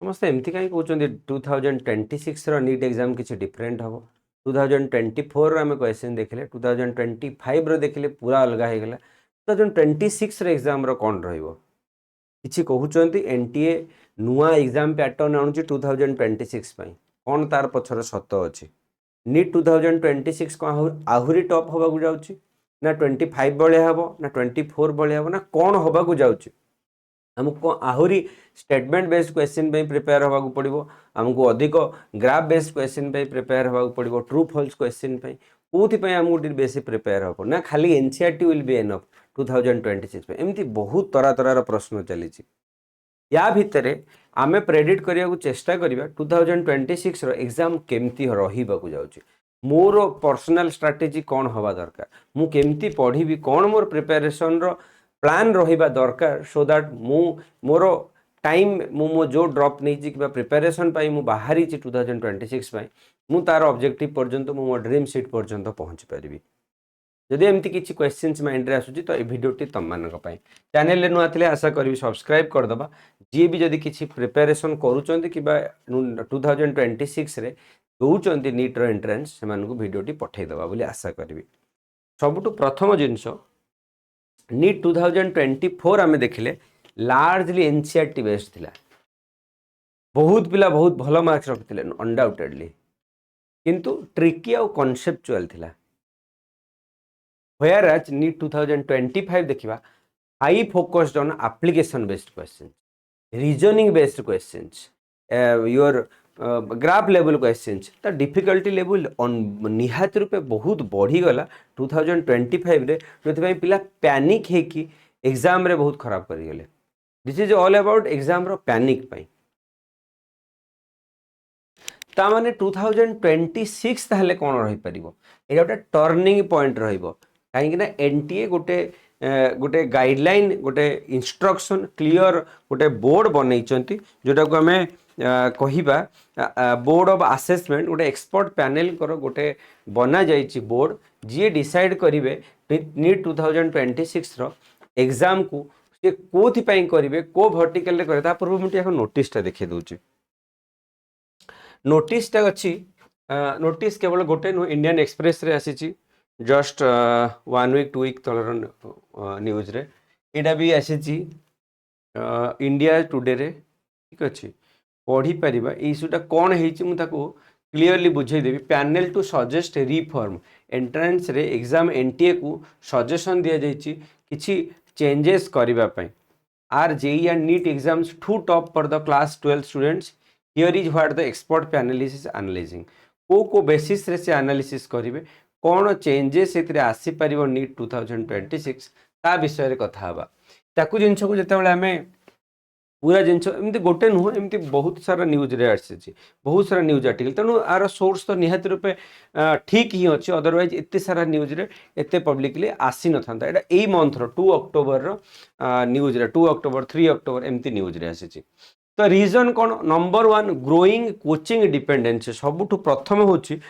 समस्ते एमती कहीं कहते 2026 नीट एग्जाम किसी डिफरेंट हम 2024 आम क्वेश्चन देखले 2025 देखले पूरा अलग हो गला 2026 एग्जाम कौन रही कहते एनटीए नुआ एग्जाम पैटर्न आणुची 2026 कौन तार पछर सत अच्छी नीट 2026 कौन आहरी टप होगा जाऊँगी ना 25 भाया हम ना 24 भाया हम ना कौन होगा जाऊँगी आमको आहरी स्टेटमेंट बेस्ड क्वेश्चन पे प्रिपेयर होगा पड़ो आमको अधिक ग्राफ बेस्ड क्वेश्चन पे प्रिपेयर होगा पड़ो ट्रू फॉल्स क्वेश्चन पे कौन आमको बेसी प्रिपेयर हम ना खाली एनसीईआरटी विल बी एनफ 2026 एमती बहुत तरह तरह प्रश्न चली या भितर आमे प्रेडिक्ट करने चेष्टा करवा 2026 एग्जाम केमती रही जाऊँगी मोर पर्सनल स्ट्राटेजी कौन हवा दरकार मु केमती पढ़ी कौन मोर प्रिपेरेसन प्लान रहिबा दरकार सो दैट मु मोर टाइम मो जो ड्रॉप नहीं कि प्रिपेरेसन पाई मु बाहरी 2026 पाई मु तार ऑब्जेक्टिव पर्यंत मो ड्रीम सीट पर्यंत पहुँची पारि जदि एमती किसी क्वेश्चंस माइंड रे आसुची तो ये वीडियोटी तुम मान चैनल रे नुआ थिले आशा करी सब्सक्राइब करदबा जी भी जदि किसी प्रिपेरेसन करूचंती कि 2026 रे दौरान नीट रो एंट्रेंस से वीडियोटी पठेदबा बोली आशा करी सबुठु प्रथम जिनस नीट 2024 आम देखिले लार्जली एनसीईआरटी बेस्ड थिला बहुत पिला बहुत भल मार्क्स रखिले अनडाउटेडली किंतु ट्रिकी आउ कॉन्सेप्चुअल थिला व्हेयरएज नीट 2025 देखिबा high focused on application based question reasoning based questions your graph level questions ता डिफिकल्टी लेवल निहात रूपे बहुत बढ़ी गला 2025 रे जो पिला पैनिक है कि एग्जाम रे बहुत खराब कर गले this is all about exam रो पैनिक पई ता माने 2026 ताहले कोन रही परिबो एटा गोटे टर्निंग पॉइंट रहिबो कहीं ना एनटीए गोटे गोटे गाइडलाइन गोटे इंस्ट्रक्शन क्लियर गोटे बोर्ड बनई जोटा को आम कहिबा बोर्ड ऑफ असेसमेंट गोटे एक्सपर्ट पैनल कर गोटे बना जाइए बोर्ड जी डिसाइड करेंगे नीट 2026 एग्जाम को सी कौन करेंगे को वर्टिकल करेंगे पूर्व मुझे नोटिसटा देखी दूसरी नोटिसटा अच्छी नोटिस केवल गोटे नु इंडियन एक्सप्रेस रे आसी जस्ट 1 वीक 2 वीक तलर न्यूज रे एटा भी आसी इंडिया टुडे रे ठीक अच्छे पढ़ी पार इश्यूटा कौन है क्लीयरली बुझेदेवी panel to suggest reform entrance रे एग्जाम एनटीए को सजेशन दि जाइए किसी चेंजेस करने आर JEE and NEET exams to top for the class 12 students here is what the expert panel is analysing को बेसिस रे से एनालिसिस करेंगे कौन चेंजेस आसीपर नीट 2026 ता विषय रे कथा हवा ताकू जिनस को जिते आम पूरा जिनस एमती गोटे नुह एमती बहुत सारा न्यूज रे आसी बहुत सारा न्यूज आर्टिकल तेणु आर सोर्स तो निहाती रूपे ठीक ही अच्छे अदरवाइज एत सारा न्यूज रे एत पब्लिकली आसी न था एटा यही मंथर 2 अक्टोबर न्यूज रे 2 अक्टोबर 3 अक्टोबर एमती न्यूज रे आसी तो रीजन कौन नंबर 1 ग्रोइंग कोचिंग डिपेंडेंसी सबुठु प्रथम होची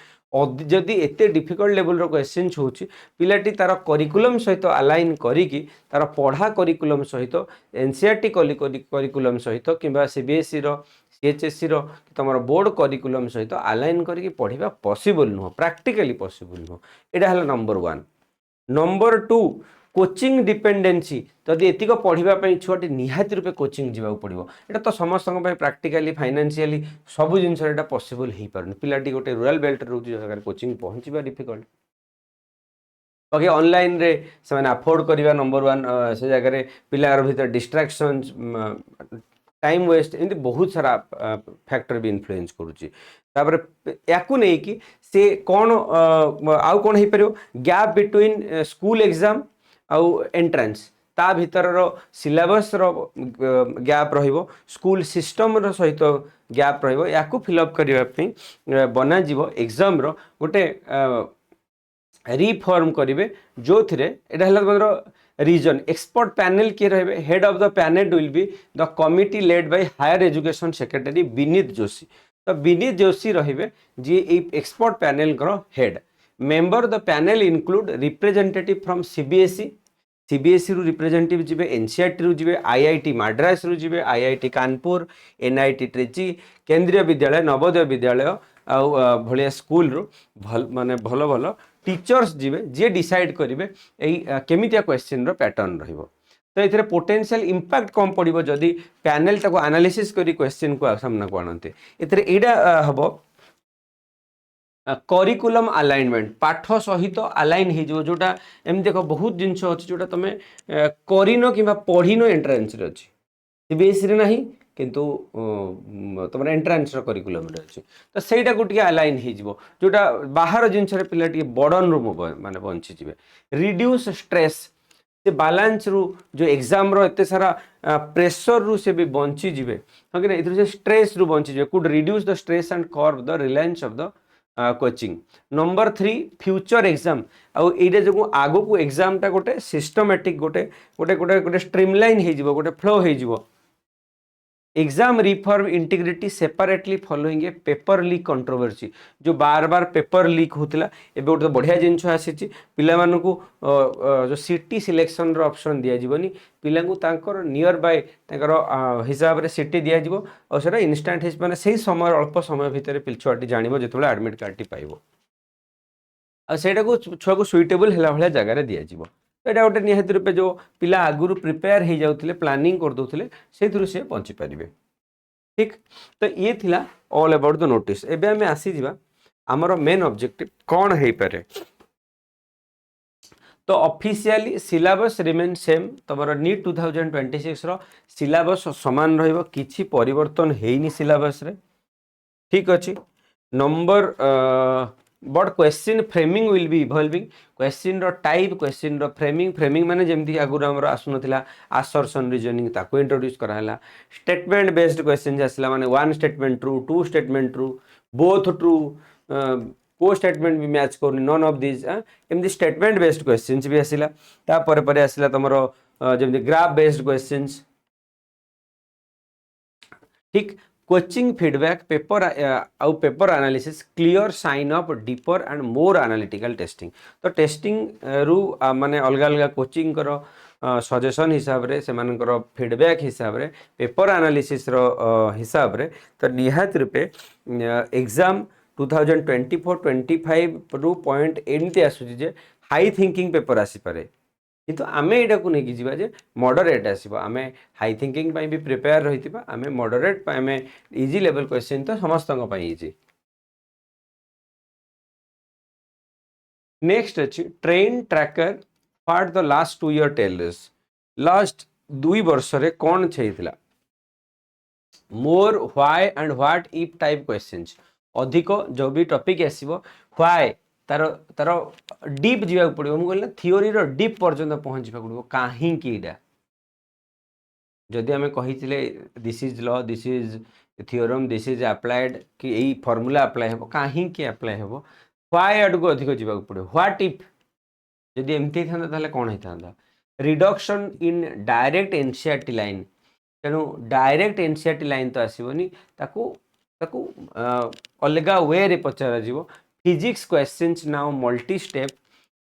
जदि एत डिफिकल्ट लेवल रो क्वेश्चन होची पिलाटी तार करिकुलम सहित अलाइन करिकी तार पढ़ा करिकुलम सहित एनसीईआरटी करिकुलम सहित किंबा सीबीएसई रो सीएचएसई रो तुम बोर्ड करिकुलम सहित अलाइन करिकी पढ़िबा पॉसिबल नुह प्रैक्टिकली पॉसिबल नुह एटा हला नंबर 1 नंबर 2 कोचिंग डिपेंडेंसी जदि एतिक पढ़ाई छुआटी निहाती रूपे कोचिंग जावाक पड़ो एटा तो समस्त प्रैक्टिकली फाइनेंशियली सब जिन पॉसिबल हो पार पिलाटी गोटे रूरल बेल्ट रोचे जगह कोचिंग पहुँचा डिफिकल्ट बाकी ऑनलाइन रे से अफोर्ड करवा नंबर 1 से जगह पिलार भीतर डिस्ट्रैक्शन टाइम वेस्ट एमती बहुत सारा फैक्टर भी इन्फ्लुएंस करुच्ची याकू नहीं कि से कौन आउ कौन हो पार गैप बिटवीन स्कूल एग्जाम आउ एंट्रेंस ता भीतर सिलेबस गैप रहिबो स्कूल सिस्टम रो सहित गैप रहिबो याकू फिलअप करने बना जीवो एग्जाम रो गोटे रिफॉर्म करेंगे जो थिरे एटा हला रीजन एक्सपर्ट पैनल किए रहे head of the panel will be the committee led by higher education secretary Vineet Joshi तो विनीत जोशी रहिबे जी expert panel head member the panel include representative from CBSE CBSE रु रिप्रेजेंटेटिव जीवे, एनसीईआरटी रु जीवे, आईआईटी मद्रास रु जीवे, आईआईटी कानपुर, एनआईटी ट्रिची, केंद्रीय विद्यालय, नवोदय विद्यालय भाया स्कूल रु माने भल भल टीचर्स जीवे जे डिसाइड करेंगे केमितिया क्वेश्चन रो पैटर्न रहिबो। तो ये पोटेंशियल इंपैक्ट कम पड़ो जदि पैनल ताको एनालिसिस करी क्वेश्चन को सामना को आनते एटा हम करिकुलम अलाइनमेंट पाठ सहित अलाइन हो जोटा एम देख बहुत जिनस अच्छी जोटा तुम करन कि पढ़न एंट्रांस रे अच्छी सीबीएसई रे नहीं किंतु तुम एंट्रांस करिकुलम रे अच्छी तो सहीटा को अलाइन हो जोटा बाहर जिनस पिला बर्डन रू माने बंची रिड्यूस स्ट्रेस से बालांस रु जो एग्जाम रो एते सारा प्रेशर रु से भी बंची जिवे हाँ कि ना स्ट्रेस रु बंची जिवे could reduce the stress and curb the reliance of the coaching. Number 3 future exam आउ एटा जो आगो को एग्जाम टा गोटे सिस्टमैटिक गोटे गोटे गोटे गोटे स्ट्रीमलाइन हे जिवो गोटे फ्लो हे जिवो। Exam reform integrity separately following a paper leak controversy जो बार बार पेपर लीक होता एबे गोटे बढ़िया जिनस आसी पिला मानकु जो सिटी सिलेक्शन रो ऑप्शन दिया जीवनी पिला को तांकर नियर बाय तांकर हिसाब रे सिटी दिया जीवो और सेटा इंस्टेंट माने सही समय अल्प समय भितर पिलछुआटी जानिबो जेतबेला एडमिट कार्ड टी पाइबो आ सेटा को छुआ को सुइटेबल हैला भलिया जगह रे दिया जीवो। तो यहाँ गोटे निहत रूपे जो पिला आगुरी प्रिपेयर हो जाते प्लानिंग करदे से सी बची पारे ठीक। तो ये थिला ऑल अबाउट द नोटिस। एबे हमें आसी जिबा हमर मेन ऑब्जेक्टिव कौन है पारे। तो ऑफिशियली सिलेबस रिमेन सेम तुम नीट 2026 रो सिलेबस समान रहिबो किछि परिवर्तन हेइनी सिलेबस रे ठीक अछि। Number but question framing will be evolving question रो टाइप क्वेश्चन रो फ्रेमिंग माने जेमती आगुरा हमर आसुनथिला असर्शन रीजनिंग ताको इंट्रोड्यूस कराला स्टेटमेंट बेस्ड क्वेश्चन आसला माने one statement true two statement true both true को स्टेटमेंट भी मैच करनी नन ऑफ दिस एमती स्टेटमेंट बेस्ड क्वेश्चंस भी आसला तापर पर आसला तमरो जेमती ग्राफ बेस्ड क्वेश्चंस ठीक। कोचिंग फीडबैक पेपर आउ paper analysis clear sign of deeper and more analytical testing. तो टेस्टिंग रु माने अलग अलग कोचिंग करो सजेशन हिसाब रे सेमानकर फीडबैक हिसाब रे पेपर एनालिसिस रो हिसाब रे तो निहात रूपे एग्जाम 2024-25 रु पॉइंट एमती आसुची जे हाई थिंकिंग पेपर आसी पारे किंतु आमे एटा को नेकी जिबा जे मॉडरेट आसीबो आमे हाई थिंकिंग पई भी प्रिपेयर रहितिबा आमे मॉडरेट पई आमे इजी लेवल क्वेश्चन तो समस्तंग पई इजी। नेक्स्ट अछि trend tracker what the last 2 year tell us last 2 वर्ष रे कोन छैथिला more why and what if type questions अधिक जो भी टॉपिक आसीबो व्हाई तार तार डीप जीवा पड़ो मुझे थियोरी रो डीप पर्यंत पहुँचा पड़ो कहीं जदि आम कही this is law this is theorem this is applied कि यही फॉर्मूला अप्लाई हे कहीं अप्लाई हे व्हाई आड़ को अधिक जीवा पड़ो व्हाट इफ जदि एमती था कौन होता reduction in direct NCERT line तेणु डायरेक्ट एनसीईआरटी लाइन तो आसबनी अलग वे रे पचरा जीवो physics questions now multi step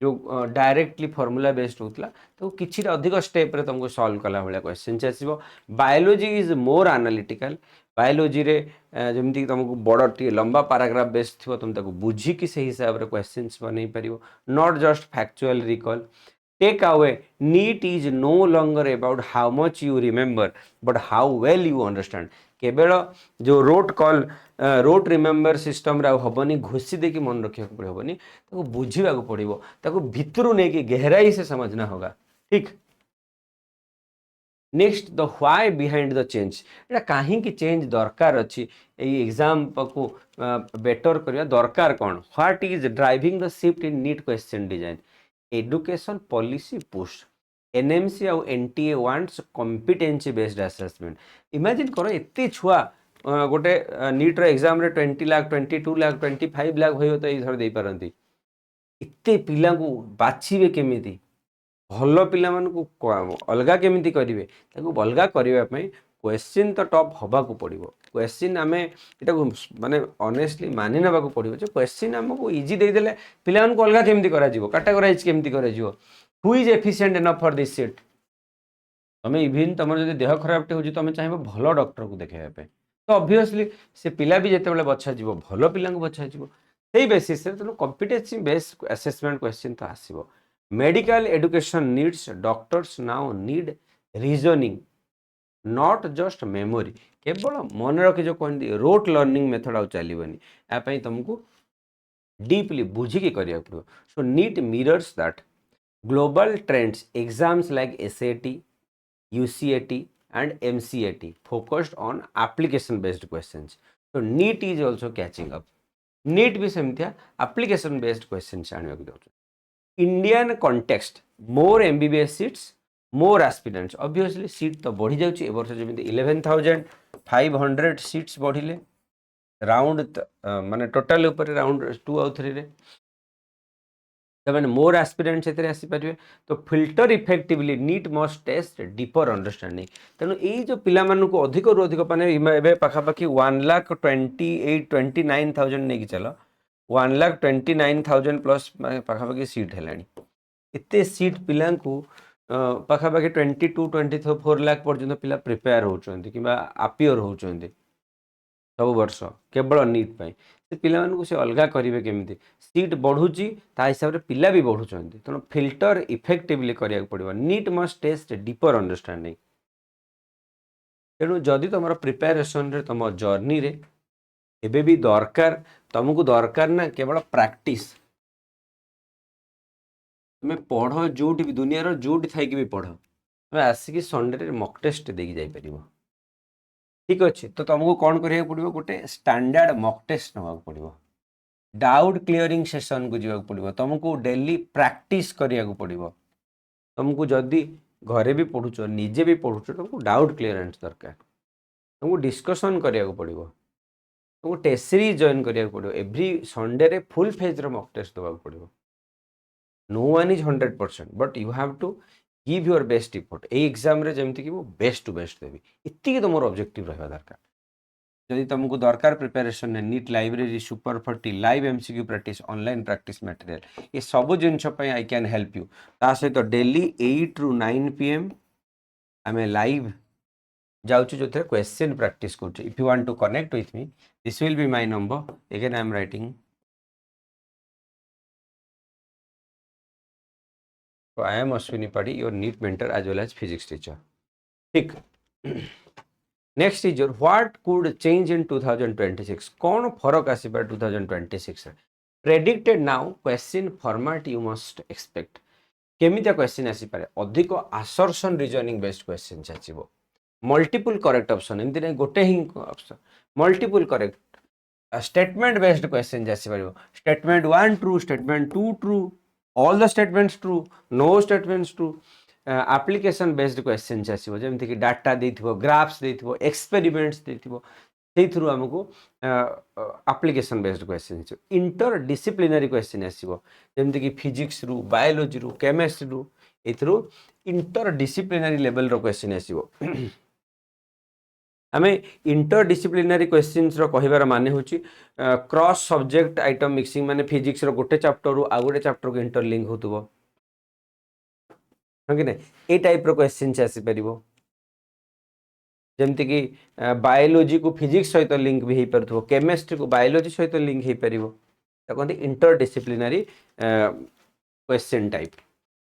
जो डायरेक्टली फॉर्मूला बेस्ड होता तो किसी अधिक स्टेप रे तुमको सॉल्व कला भाया क्वेश्चन आसो। Biology is more analytical biology रे जमती तुमको बड़ टी लंबा पैराग्राफ बेस्ड थी तुम बुझिकी से हिसाब से क्वेश्चंस बन पार not just factual recall take away NEET is no longer about how much you remember but how well you understand केवल जो रोट कॉल रोट रिमेंबर सिस्टम रे हेनी घोषी देकी मन रखा पड़ोनी बुझा पड़ो भितर नहीं गहराई से समझना होगा ठीक। Next the why behind the change एटा कहीं चेंज दरकार अच्छी एग्जाम को बेटर करवा दरकार कौन what is driving the shift in NEET question design education policy push NMC आउ NTA wants competency based assessment imagine करो एते छुआ गोटे नीट रो एग्जाम रे 20 लाख 22 लाख 25 लाख हो तो ये दे पारती एते पिला को बाछिबे केमिति भल पिला मानकु अलगा केमिति करिवे ताकू अलगा करबा पई क्वेश्चन तो टॉप हवा को पड़ो क्वेश्चन आम एटा माने ऑनेस्टली मानि नबा को पड़ो क्वेश्चन आमको इजी दे देले पिला मानकु अलगा केमिति करा जीवो कैटेगराइज केमिति करा जीवो who is efficient enough for this seat तुम्हें इवन तुम जो देह खराब टे हो तुम चाहिए भल डॉक्टर को देखा तो ऑब्वियसली से पिला भी जिते बछा जीव भल पिला बछा जीव से बेसिस तेणु कॉम्पिटेंसी बेस्ड असेसमेंट क्वेश्चन तो आसो medical education needs doctors now need reasoning not just memory केवल मन रखी जो कहते रोट लर्निंग मेथड आउ चलनी यापाई तुमको डीपली बुझिकी करिया पड़ो सो NEET mirrors that global trends exams like SAT UCAT and MCAT focused on application based questions. So NEET is also catching up. NEET भी सेमतिया application based questions आने को जाऊँ. Indian context more MBBS seats more aspirants. Obviously seat तो बढ़ी जाऊँ ए वर्ष जमीन 11,500 seats बढ़िले राउंड माने टोटल ऊपर राउंड 2 और 3 रे मोर एस्पिरेंट से आसीपारे तो filter effectively NEET must test deeper understanding तेणु यही जो पिला अधिक रु अधिक मैंने पाखापाखि 1,28,29,000 नहीं चल 1,29,000 प्लस पाखापाखि सीट है एत सीट पिला पाखापाखि 22-24 लाख पर्यटन पिला प्रिपेयर होती कि आपियर होती सब वर्ष केवल नीट पाई से पिला से अलग करेंगे केमी सीट बढ़ुची हिसाब से पिला भी बढ़ुं तेणु फिल्टर इफेक्टिवली करा पड़ो NEET must test deeper understanding तेणु जदि तुम प्रिपेरेसन रे तुम जर्नी रे एबे भी दरकार तुमको दरकार ना केवल प्रैक्टिस तुम्हें पढ़ जो भी दुनिया जो थी भी पढ़ तुम्हें आसिक संडे मक टेस्ट देकी जापर ठीक अच्छे तो तुमको कौन करा पड़ो गोटे स्टैंडर्ड मक टेस्ट ना पड़ो डाउट क्लीयरिंग सेशन को जावाक पड़ो तुमको डेली प्रैक्टिस करिया पड़ो तुमको जदि घरे भी पढ़ुच निजे भी पढ़ुच तुमको डाउट क्लीयरेंस दरकार तुमको डिस्कसन करिया पड़ो तुमको टेस्ट सीरीज जॉइन करिया पड़ो एवरी संडे रे फुल फेज रे मक टेस्ट देवाक पड़ो no one is 100% but you have to give your best effort ए एग्जाम रे जमती कि बेस्ट टू बेस्ट देवी इतनी तो मोर ऑब्जेक्टिव रहा दरकार जदि तुमको दरकार preparation NEET library super 40 live MCQ practice online practice material ये सब जिनपाई आई कैन हेल्प यू ता सहित डेली 8 ରୁ 9 PM आम लाइव जाऊँ जो क्वेश्चन प्रैक्टिस कर if you want to connect with me this will be my number again I am writing So I am Ashwini Padi, your NEET mentor as well as physics teacher. ठीक. Next is your what could change in 2026? कौन फरक आसीबा 2026 रे? Predicted now question format you must expect. केमितिया question आसी पारे अधिक assertion reasoning based question आसीबो. Multiple correct option एमति नै गोटे ही option multiple correct statement based question आसी पारिबो. Statement 1 true, statement 2 true. All the statements true, no statements true. Application based questions आसीबो जेमति कि डाटा देथिबो ग्राफ्स देथिबो एक्सपेरिमेंट्स देथिबो सेहि थ्रू हमको application based question interdisciplinary question आसीबो जेमति कि फिजिक्स रु बायोलॉजी रु केमिस्ट्री रु एथ्रू इंटर डिसिप्लिनरी लेवल रो क्वेश्चन आसीबो आम इंटर डिसिप्लिनरी क्वेश्चन कहबार माने हूँ क्रॉस सब्जेक्ट आइटम मिक्सिंग माने फिजिक्स रो गोटे चैप्टर रु आ गोटे चैप्टर को इंटरलिंक होतबो कि ना ए टाइप रो क्वेश्चन आसी परिबो जेमति कि बायोलॉजी को फिजिक्स सहित लिंक भी हो पारथबो केमिस्ट्री को बायोलॉजी सहित लिंक हो पारिबो त कहते inter disciplinary question type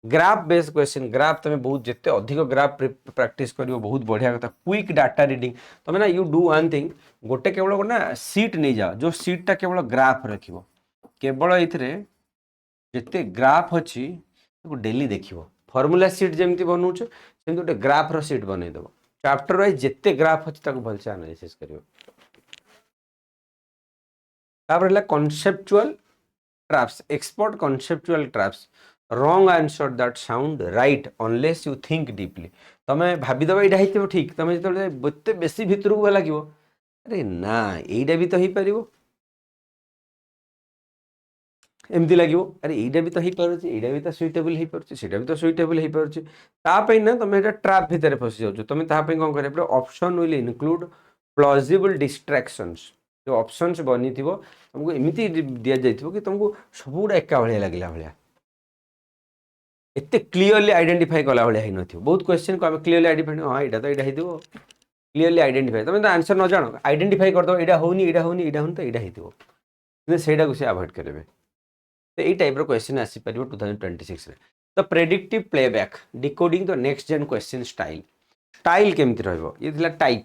graph based question graph तुम्हें बहुत जिते अधिक ग्राफ प्रैक्टिस करियो बहुत बढ़िया कथा क्विक डाटा रीडिंग तुम्हें ना यू डू वन थिंग गोटे केवल ना सीट नहीं जाओ जो सीटा केवल ग्राफ रखिबो केवल ये जिते ग्राफ अच्छी डेली देखिबो फॉर्मूला सीट जमती बनाऊछ सेमती गोटे ग्राफ रो सीट बनै देबो चैप्टर वाइज जिते ग्राफ अच्छी ताको भलसे एनालिसिस करियो तापर हला conceptual traps expert conceptual traps wrong answer that sound right unless you think deeply तुम्हें भावीदेव यहाँ हो ठीक तुम्हें जो बते बेसी भितर को लगे अरे ना यहीटा भी तो हो पार एमती लगे अरे यहीटा भी तो हो पारे यहाँ भी तो सुइटेबल हो पारे भी तो सुइटेबल हो पारे ना तुम ट्रैप भितर फसी जाओ तुम कौन कर option will include plausible distractions जो ऑप्शंस बनी थी तुमको एमती दि जाइए कि तुमको सब गुड़ा एका भाया लगला भाया एते क्लीयरली आइडेंटिफाई कला भाई है नथियो बहुत क्वेश्चन को हम क्लीयरली आइडेंटिफाई हां एटा तो एटा हेतिबो क्लीयरली आइडेंटिफाई तुम तो आंसर न जानो आइडेंटिफाई कर दो एटा होनी एटा होनी एटा होनी तो एटा हेतिबो 근데 ସେଇଟାକୁ ସେ ଆଭଏଡ୍ କରିବେ ତ ଏଇ ଟାଇପ୍ର କ୍ୱେଶ୍ଚିନ୍ ଆସିପାରିବ 2026ରେ ତ ପ୍ରେଡିକ୍ଟିଭ୍ ପ୍ଲେବ୍ୟାକ୍ ଡିକୋଡିଂ ଦ ନେକ୍ସଟ ଜେନ୍ କ୍ୱେଶ୍ଚିନ୍ ଷ୍ଟାଇଲ୍ ଷ୍ଟାଇଲ୍ କେମିତି ରହିବ ଇଏ ଥିଲା ଟାଇପ୍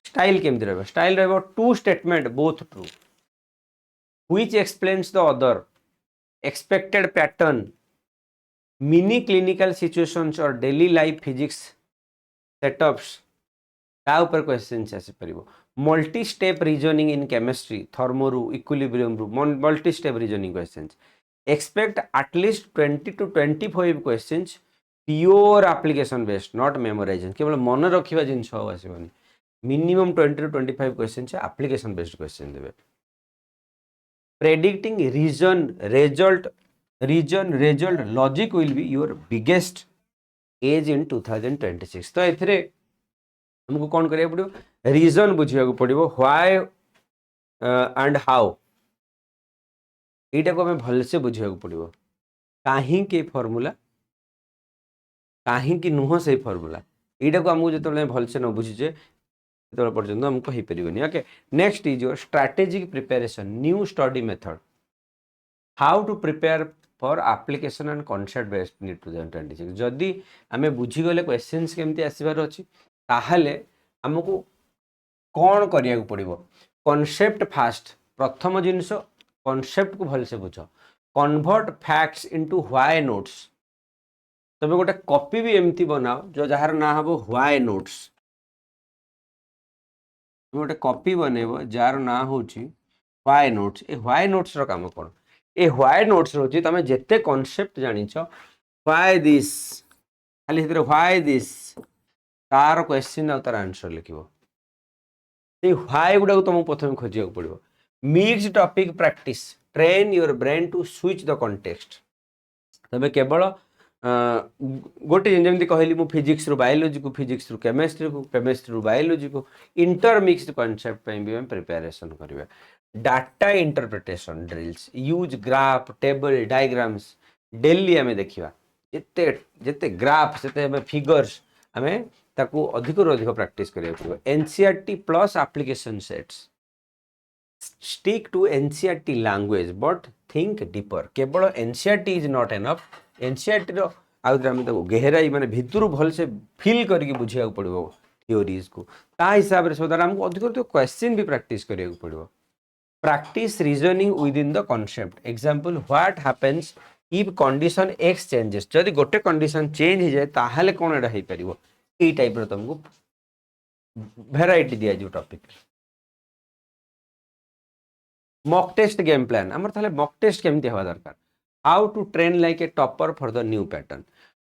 ଷ୍ଟାଇଲ୍ କେମିତି ରହିବ ଷ୍ଟାଇଲ୍ ରହିବ two statement both true which explains the other expected pattern mini clinical situations or daily life physics setups ता ऊपर क्वेश्चंस आसी परिबो multi step reasoning in chemistry thermo रु इक्विलिब्रियम रु multi step reasoning questions expect at least 20 to 25 questions pure application based not memorising केवल मन रखिबा जिंस हो आसीबनी minimum 20 to 25 questions application based question देबे predicting region result logic will be your biggest edge in 2026 तो एथिरे हमको कौन करिया पड़ियो रीजन बुझिया को पड़ियो व्हाई एंड हाउ एटा को हमें भल से बुझिया को पड़ियो काहे के फार्मूला काहे की नुह से फार्मूला एटा को हमको जतले भल से न बुझिजे तो पर्यंत हमको ही परिबनी okay next is your strategic preparation new study method how to prepare for application and concept based NEET 2026 जदि आमे बुझी गले क्वेश्चंस केमती आसीबार अछि ताहाले हमको कौन करिया पड़ो कॉन्सेप्ट फास्ट प्रथम जिनस कॉन्सेप्ट को भल से बुझ convert facts into why notes तबे गोटे कॉपी भी एमती बनाओ जो जार ना हबो व्हाई नोट्स गोटे कॉपी बनेबो जार ना होची व्हाई नोट्स ए व्हाई नोट्स रो काम कोन ए व्हाई नोट्स रोची तमे जेते कॉन्सेप्ट जानिछो व्हाई दिस खाली हितरे व्हाई दिस तार क्वेश्चन और तार आंसर लिखिबो ए व्हाई गुडा को तुमको प्रथम खोजिया पड़ो mix topic practice train your brain to switch the context तबे केवल गोटे जमी कहली मु फिजिक्स रु बायोलॉजी को फिजिक्स रु केमिस्ट्री रु बायोलॉजी को इंटरमिक्स्ड कॉन्सेप्ट भी प्रिपरेशन करिवे data interpretation drills use graph table diagrams daily आमे देखिबा जते जते ग्राफ जते हमें फिगर्स हमें ताकू अधिक रु अधिक प्रैक्टिस करिया पड़ो NCERT plus application sets stick to NCERT language but think deeper केवल NCERT is not enough NCERT रो आउे गहराई माने भितर भल से फिल करके बुझिया पड़ो थ्योरीज को ता हिसाब से सो हमको अधिक अधिक क्वेश्चन भी प्रैक्टिस करिया पड़ो practice reasoning with in the concept example what happens if condition x changes जदि गोटे कंडीशन चेंज हो जाए ताहले कोन एडा हे परिबो ए टाइप रो तुमको वैरायटी दिया जो topic mock test game plan हमर ताले मॉक टेस्ट केमती हवा दरकार how to train like a topper for the new pattern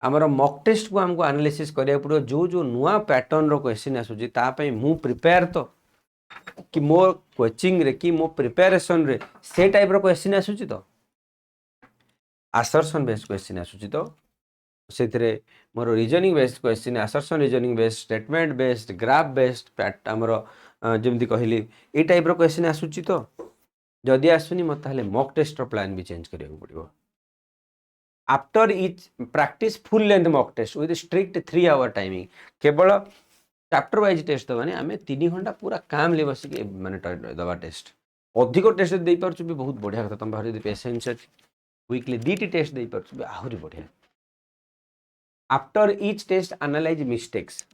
आमर मॉक टेस्ट को हमको एनालिसिस करिया पड़ो जो जो नुआ पैटर्न रो क्वेश्चन आसुची ता पई मु प्रिपेयर तो कि मो कोचिंग रे कि मो प्रिपरेशन रे से टाइप रो क्वेश्चन आसुची तो असर्शन बेस्ड क्वेश्चन आसुची तो सेथरे more reasoning based question assertion reasoning based statement based graph based पैट हमर जेमती कहली ए टाइप रो क्वेश्चन आसुची तो जदि आसुनी मत ताले मॉक टेस्ट रो प्लान भी चेंज करिया पड़िबो after each practice full length mock test with strict 3 hour timing केवल चैप्टर वाइज टेस्ट दबानी आम 3 घंटा पूरा काम ले बस माने दबा टेस्ट अधिक टेस्ट दे पारछु भी बहुत बढ़िया कथा तुम बाहर पेशेंस अछि वीकली 2 टेस्ट दे पारछु आहुरी बढ़िया after each test analyze mistakes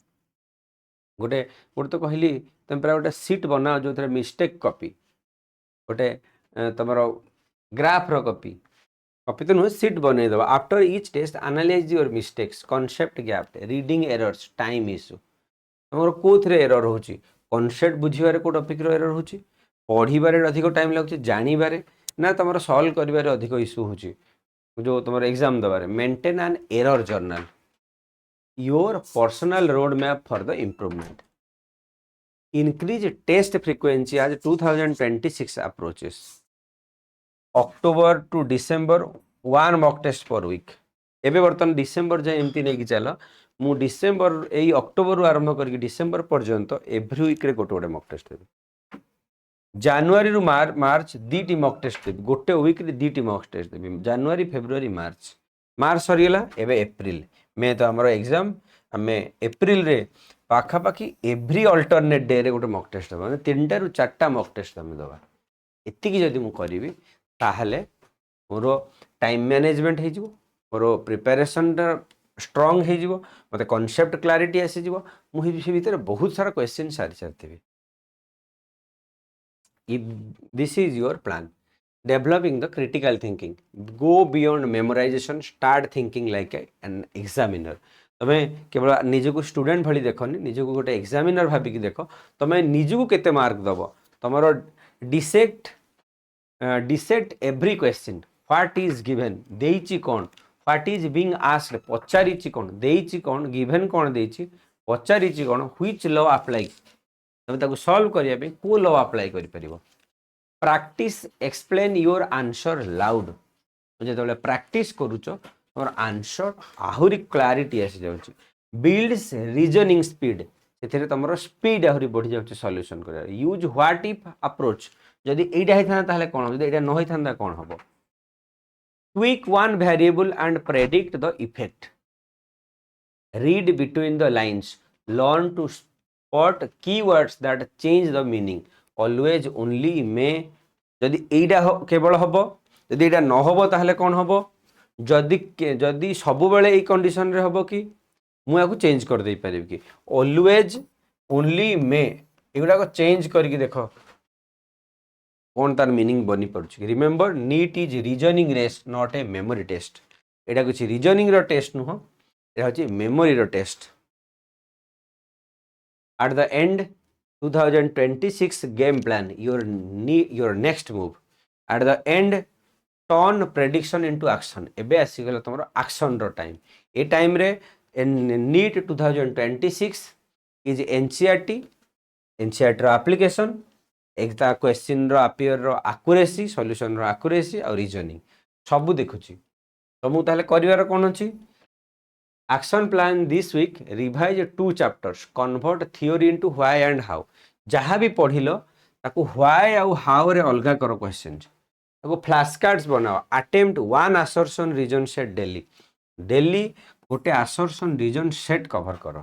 गोटे गोटे तो कहली तुम पूरा गोटे सीट बनाओ जो थे मिस्टेक कॉपी गोटे तुम ग्राफ रो कॉपी तो नुह सीट बनई दबा after each test analyze your mistakes concept gap reading errors time issue तुम कौन एरर हो कॉन्सेप्ट बुझे को टॉपिक रो एरर हो पढ़ारे अधिक टाइम लगुच जानिबारे ना तुम सॉल्व करिबारे अधिक इश्यू हो जो तुम एग्जाम दबारे maintain an error journal your personal road map for the improvement increase test frequency as 2026 approaches October to December 1 mock test per week एबे बर्तन डिसेंबर जाए एमती नहीं कि चल मु डिसेंबर यही अक्टोबर रु आरंभ करके डिसेंबर पर्यंत एवरी वीक रे गोटे गोटे मॉक टेस्ट देबी जनवरी रु मार्च 2टी मॉक टेस्ट देबी गोटे वीक रे 2टी मॉक टेस्ट देबी जनवरी फेब्रुआरी मार्च मार्च सरीगला एवं एप्रिल मे तो आमर एग्जाम आम एप्रिल रे पाखापाखि एव्री अल्टरनेट डे रे गोटे मक टेस्ट दबा 3टा ରୁ 4टा मक टेस्ट आम दबा एतिकी जदि मु करी ताहले मोर टाइम मैनेजमेंट हो मोर प्रिपेरेसन स्ट्रंग हो मत कॉन्सेप्ट क्लारिटी आसीज मुझे भितर बहुत सारा क्वेश्चन सारी सारी if this is your plan developing the critical thinking go beyond memorization start thinking like an examiner तमें केवल निजक स्टूडेंट भली देखनी निजक गोटे एग्जामिनर भाविक देख तुम्हें निजक केते मार्क दब तुम dissect every question what is given देइची कौन व्हाट इज बीइंग आस्क्ड पचारिची कौन देइची कौन गिवन कौन देइची पचारिची कौन व्हिच लॉ अप्लाई तुम ताको सॉल्व करिया पे को लॉ अप्लाई करि परिबो practice explain your answer loud जो प्रैक्टिस करूच तुम आंसर आहुरी क्लारिटी आसी जाउची बिल्ड्स रीजनिंग स्पीड से तुम स्पीड आहरी बढ़ी जाउची सॉल्यूशन कर यूज व्हाट इफ अप्रोच जदि एटा होता ताहले कोन जदि एटा न होता कोन हबो tweak one variable and predict the effect read between the lines learn to spot keywords that change the meaning always only मे जदि एटा केवल हबो जदि एटा न हबो ताहले कोन हबो जदि जदि सब बेले ए कंडीशन रे हबो कि मु याकू चेंज कर दे पारिबी कि ऑलवेज ओनली मे एगुडा को चेंज करके देखो कौन तार मीनिंग बनी पड़ुछि remember NEET is reasoning rest not a memory test एटा कुछ रीजनिंग रो टेस्ट नुह एटा होछि मेमोरी रो test at the end 2026 game plan your next move at the end turn prediction into action एबे आसीगला तुमरो एक्शन रो टाइम ए टाइम रे नीट 2026 इज एनसीईआरटी रो एप्लीकेशन एक क्वेश्चन रो अपियर रो एक्यूरेसी सॉल्यूशन रो एक्यूरेसी और रीजनिंग सब देखुची तुमको ताहले करिवार कोन अछि action plan this week revise 2 chapters convert theory into why and how जहाँ भी पढ़िलो ताको व्हाई और हाउ रे अलगा करो क्वेश्चन ताको फ्लैश कार्ड्स बनाओ attempt one assertion reason set daily daily गोटे असर्शन रीजन सेट कवर करो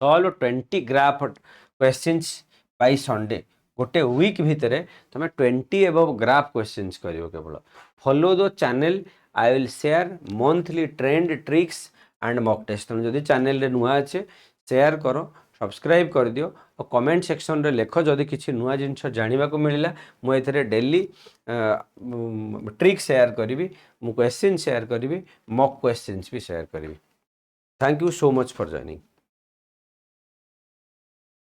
solve 20 graph questions by Sunday गोटे वीक भितर तुम 20 एबव ग्राफ क्वेश्चंस करियो केवल follow the channel I will share monthly trend tricks and mock test तुम जदि channel रे नुआ अच्छे शेयर करो सब्सक्राइब कर दियो और कमेंट सेक्शन रे लेख जदि किसी नुआ जिनस जानिबा को मिलिला मु एथरे डेली ट्रिक शेयर करी मु क्वेश्चन शेयर करी मॉक क्वेश्चंस भी शेयर करी thank you so much for joining.